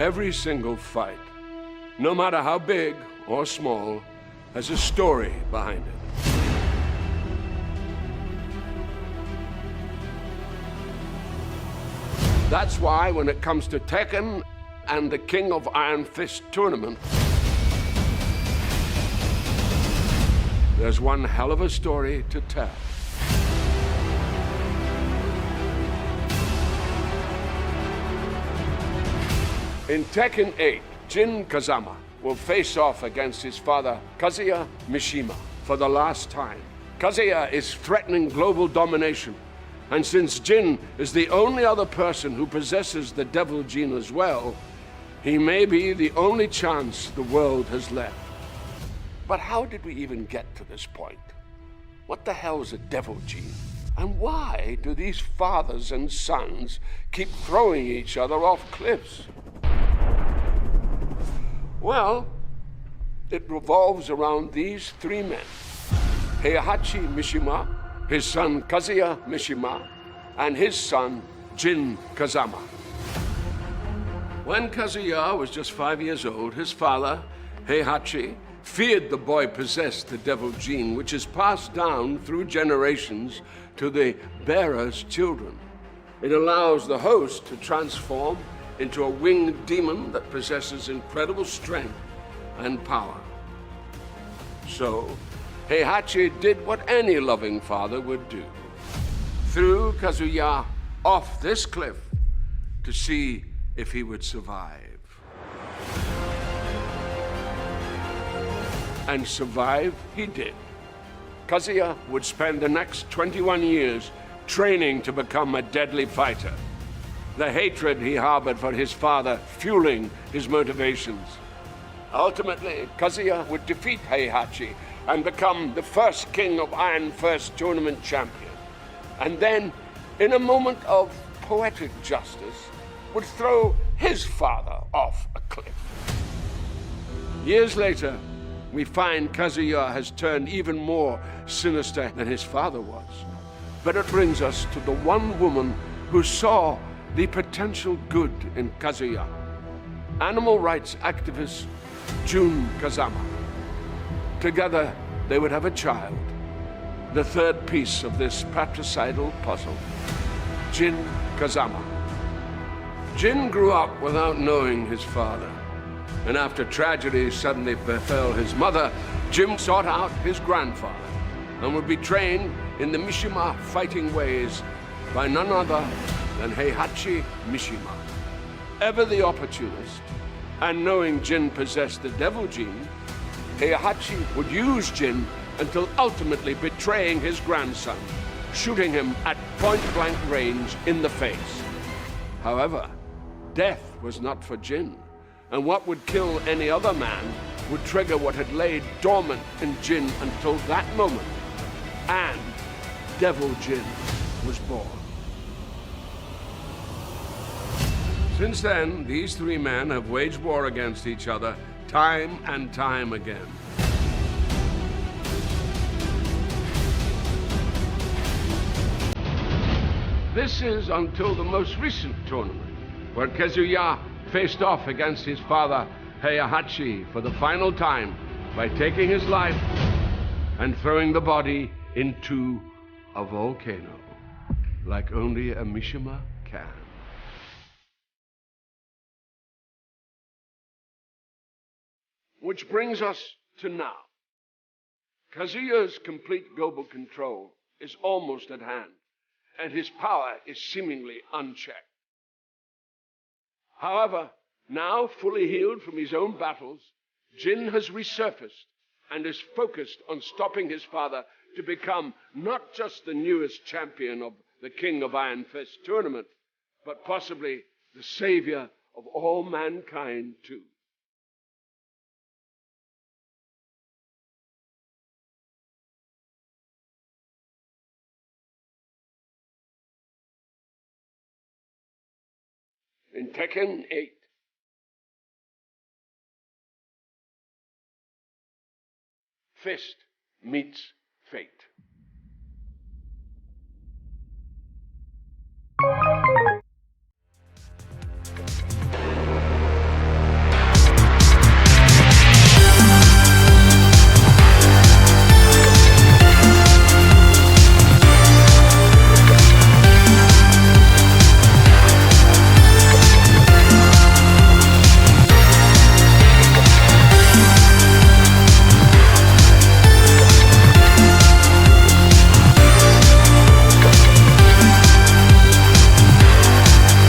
Every single fight, no matter how big or small, has a story behind it. That's why when it comes to Tekken and the King of Iron Fist tournament, there's one hell of a story to tell. In Tekken 8, Jin Kazama will face off against his father, Kazuya Mishima, for the last time. Kazuya is threatening global domination, and since Jin is the only other person who possesses the devil gene as well, he may be the only chance the world has left. But how did we even get to this point? What the hell is a devil gene? And why do these fathers and sons keep throwing each other off cliffs? Well, it revolves around these three men: Heihachi Mishima, his son Kazuya Mishima, and his son Jin Kazama. When Kazuya was just 5 years old, his father, Heihachi, feared the boy possessed the devil gene, which is passed down through generations to the bearer's children. It allows the host to transform into a winged demon that possesses incredible strength and power. So, Heihachi did what any loving father would do: threw Kazuya off this cliff to see if he would survive. And survive he did. Kazuya would spend the next 21 years training to become a deadly fighter, the hatred he harbored for his father fueling his motivations. Ultimately, Kazuya would defeat Heihachi and become the first King of Iron Fist tournament champion. And then, in a moment of poetic justice, would throw his father off a cliff. Years later, we find Kazuya has turned even more sinister than his father was. But it brings us to the one woman who saw the potential good in Kazuya: animal rights activist Jun Kazama. Together, they would have a child, the third piece of this patricidal puzzle: Jin Kazama. Jin grew up without knowing his father, and after tragedy suddenly befell his mother, Jin sought out his grandfather and would be trained in the Mishima fighting ways by none other than Heihachi Mishima. Ever the opportunist, and knowing Jin possessed the devil gene, Heihachi would use Jin until ultimately betraying his grandson, shooting him at point-blank range in the face. However, death was not for Jin, and what would kill any other man would trigger what had laid dormant in Jin until that moment, and Devil Jin was born. Since then, these three men have waged war against each other time and time again. This is until the most recent tournament, where Kazuya faced off against his father, Heihachi, for the final time by taking his life and throwing the body into a volcano, like only a Mishima can. Which brings us to now. Kazuya's complete global control is almost at hand, and his power is seemingly unchecked. However, now fully healed from his own battles, Jin has resurfaced and is focused on stopping his father to become not just the newest champion of the King of Iron Fist tournament, but possibly the savior of all mankind too. In Tekken 8, fist meets fate.